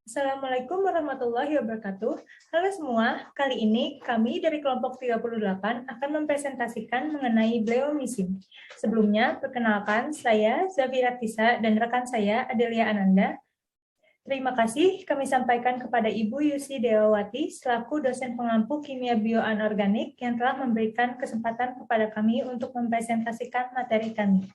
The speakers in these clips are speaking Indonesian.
Assalamualaikum warahmatullahi wabarakatuh. Halo semua, kali ini kami dari kelompok 38 akan mempresentasikan mengenai bleomycin. Sebelumnya, perkenalkan saya Zafira Tisa dan rekan saya Adelia Ananda. Terima kasih kami sampaikan kepada Ibu Yusi Dewawati selaku dosen pengampu kimia bioanorganik yang telah memberikan kesempatan kepada kami untuk mempresentasikan materi kami.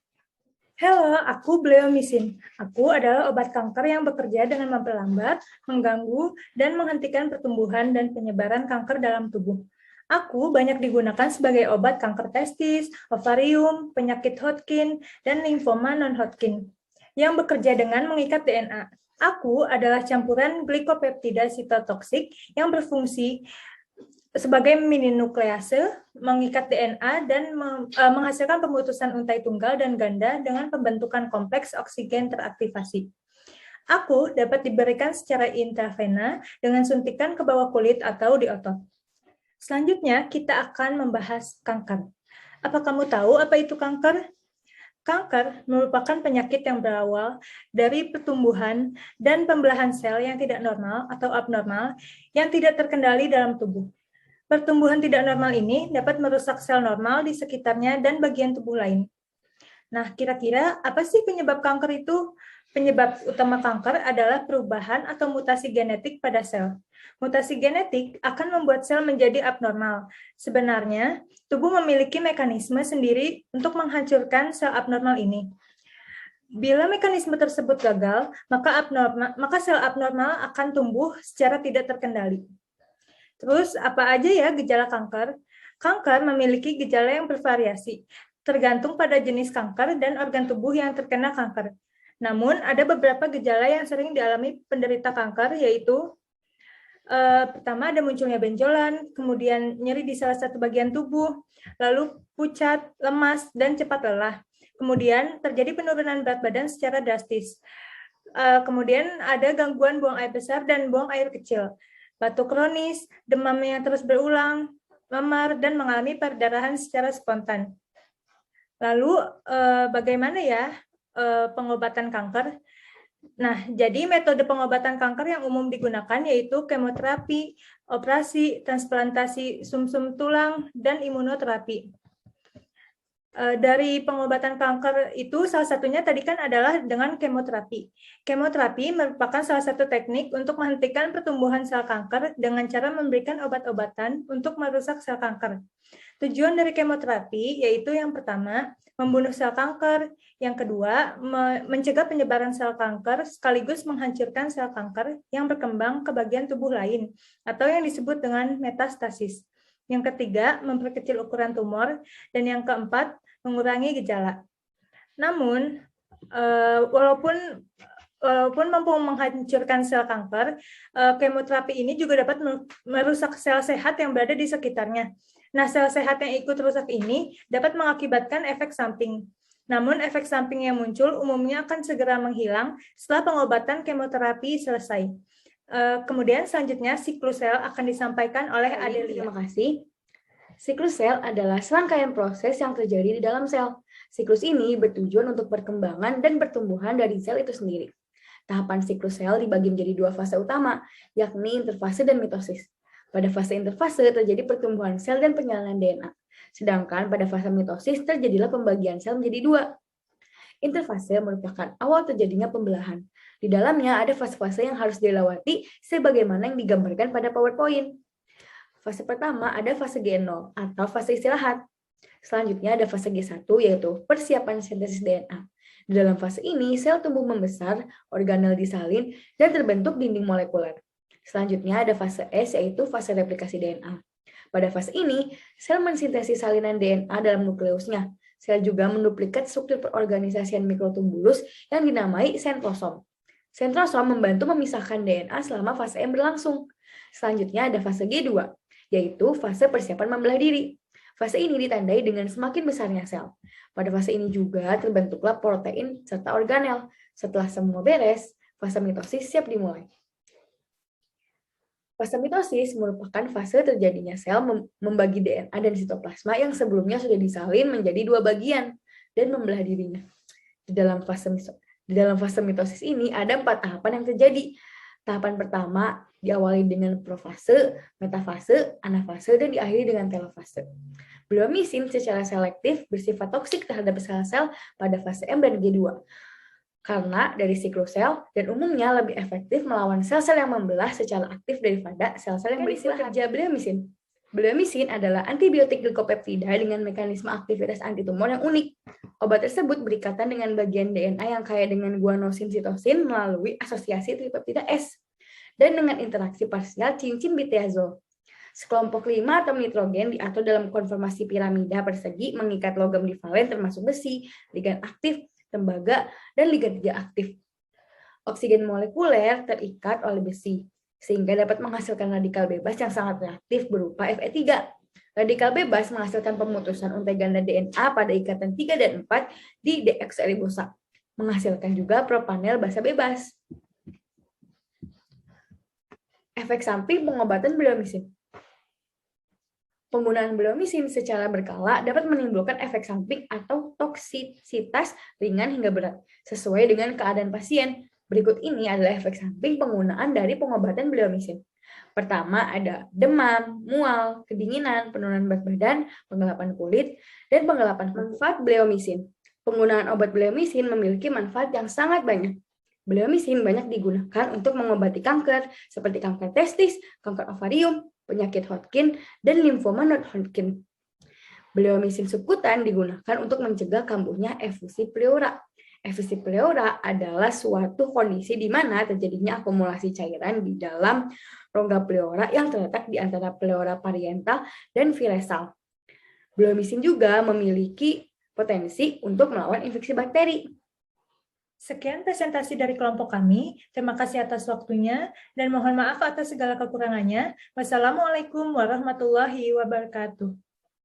Halo, aku bleomycin. Aku adalah obat kanker yang bekerja dengan memperlambat, mengganggu, dan menghentikan pertumbuhan dan penyebaran kanker dalam tubuh. Aku banyak digunakan sebagai obat kanker testis, ovarium, penyakit Hodgkin, dan limfoma non-Hodgkin yang bekerja dengan mengikat DNA. Aku adalah campuran glikopeptida sitotoksik yang berfungsi sebagai mini nuklease, mengikat DNA dan menghasilkan pemutusan untai tunggal dan ganda dengan pembentukan kompleks oksigen teraktivasi. Aku dapat diberikan secara intravena dengan suntikan ke bawah kulit atau di otot. Selanjutnya, kita akan membahas kanker. Apa kamu tahu apa itu kanker? Kanker merupakan penyakit yang berawal dari pertumbuhan dan pembelahan sel yang tidak normal atau abnormal yang tidak terkendali dalam tubuh. Pertumbuhan tidak normal ini dapat merusak sel normal di sekitarnya dan bagian tubuh lain. Nah, kira-kira apa sih penyebab kanker itu? Penyebab utama kanker adalah perubahan atau mutasi genetik pada sel. Mutasi genetik akan membuat sel menjadi abnormal. Sebenarnya, tubuh memiliki mekanisme sendiri untuk menghancurkan sel abnormal ini. Bila mekanisme tersebut gagal, maka sel abnormal akan tumbuh secara tidak terkendali. Terus, apa aja ya gejala kanker? Kanker memiliki gejala yang bervariasi, tergantung pada jenis kanker dan organ tubuh yang terkena kanker. Namun, ada beberapa gejala yang sering dialami penderita kanker, yaitu pertama ada munculnya benjolan, kemudian nyeri di salah satu bagian tubuh, lalu pucat, lemas, dan cepat lelah. Kemudian terjadi penurunan berat badan secara drastis. Kemudian ada gangguan buang air besar dan buang air kecil. Batuk kronis, demam yang terus berulang, memar, dan mengalami perdarahan secara spontan. Lalu, bagaimana ya pengobatan kanker? Nah, jadi metode pengobatan kanker yang umum digunakan yaitu kemoterapi, operasi, transplantasi sumsum tulang, dan imunoterapi. Dari pengobatan kanker itu salah satunya tadi kan adalah dengan kemoterapi. Kemoterapi merupakan salah satu teknik untuk menghentikan pertumbuhan sel kanker dengan cara memberikan obat-obatan untuk merusak sel kanker. Tujuan dari kemoterapi yaitu yang pertama, membunuh sel kanker, yang kedua, mencegah penyebaran sel kanker sekaligus menghancurkan sel kanker yang berkembang ke bagian tubuh lain atau yang disebut dengan metastasis. Yang ketiga, memperkecil ukuran tumor, dan yang keempat, mengurangi gejala. Namun, walaupun mampu menghancurkan sel kanker, kemoterapi ini juga dapat merusak sel sehat yang berada di sekitarnya. Nah, sel sehat yang ikut rusak ini dapat mengakibatkan efek samping. Namun, efek samping yang muncul umumnya akan segera menghilang setelah pengobatan kemoterapi selesai. Kemudian selanjutnya siklus sel akan disampaikan oleh Adelia. Terima kasih. Siklus sel adalah serangkaian proses yang terjadi di dalam sel. Siklus ini bertujuan untuk perkembangan dan pertumbuhan dari sel itu sendiri. Tahapan siklus sel dibagi menjadi dua fase utama, yakni interfase dan mitosis. Pada fase interfase terjadi pertumbuhan sel dan penyalinan DNA. Sedangkan pada fase mitosis terjadilah pembagian sel menjadi dua. Interfase merupakan awal terjadinya pembelahan. Di dalamnya ada fase-fase yang harus dilewati sebagaimana yang digambarkan pada PowerPoint. Fase pertama ada fase G0 atau fase istirahat. Selanjutnya ada fase G1 yaitu persiapan sintesis DNA. Di dalam fase ini sel tumbuh membesar, organel disalin, dan terbentuk dinding molekuler. Selanjutnya ada fase S yaitu fase replikasi DNA. Pada fase ini, sel mensintesis salinan DNA dalam nukleusnya. Sel juga menduplikat struktur perorganisasian mikrotubulus yang dinamai sentrosom. Sentrosom membantu memisahkan DNA selama fase M berlangsung. Selanjutnya ada fase G2, yaitu fase persiapan membelah diri. Fase ini ditandai dengan semakin besarnya sel. Pada fase ini juga terbentuklah protein serta organel. Setelah semua beres, fase mitosis siap dimulai. Fase mitosis merupakan fase terjadinya sel membagi DNA dan sitoplasma yang sebelumnya sudah disalin menjadi dua bagian dan membelah dirinya. Di dalam fase mitosis ini ada 4 tahapan yang terjadi. Tahapan pertama diawali dengan profase, metafase, anafase, dan diakhiri dengan telofase. Bleomisin secara selektif bersifat toksik terhadap sel-sel pada fase M dan G2. Karena dari siklus sel dan umumnya lebih efektif melawan sel-sel yang membelah secara aktif daripada sel-sel yang beristirahat. Kerja bleomisin. Bleomisin adalah antibiotik glikopeptida dengan mekanisme aktivitas antitumor yang unik. Obat tersebut berikatan dengan bagian DNA yang kaya dengan guanosin sitosin melalui asosiasi tripeptida S dan dengan interaksi parsial cincin bitiazol. Sekelompok 5 atom nitrogen diatur dalam konformasi piramida persegi mengikat logam divalen termasuk besi, ligan aktif, tembaga, dan ligan tidak aktif. Oksigen molekuler terikat oleh besi, sehingga dapat menghasilkan radikal bebas yang sangat reaktif berupa Fe3. Radikal bebas menghasilkan pemutusan untai ganda DNA pada ikatan 3 dan 4 di deoksiribosa, menghasilkan juga propanel basa bebas. Efek samping pengobatan bleomisin. Penggunaan bleomisin secara berkala dapat menimbulkan efek samping atau toksisitas ringan hingga berat, sesuai dengan keadaan pasien. Berikut ini adalah efek samping penggunaan dari pengobatan bleomisin. Pertama ada demam, mual, kedinginan, penurunan berat badan, penggelapan kulit, dan penggelapan manfaat bleomisin. Penggunaan obat bleomisin memiliki manfaat yang sangat banyak. Bleomisin banyak digunakan untuk mengobati kanker, seperti kanker testis, kanker ovarium, penyakit Hodgkin, dan limfoma non-Hodgkin. Bleomisin subkutan digunakan untuk mencegah kambuhnya efusi pleura. Efusi pleura adalah suatu kondisi di mana terjadinya akumulasi cairan di dalam rongga pleura yang terletak di antara pleura pariental dan vilesal. Bleomisin juga memiliki potensi untuk melawan infeksi bakteri. Sekian presentasi dari kelompok kami. Terima kasih atas waktunya dan mohon maaf atas segala kekurangannya. Wassalamualaikum warahmatullahi wabarakatuh.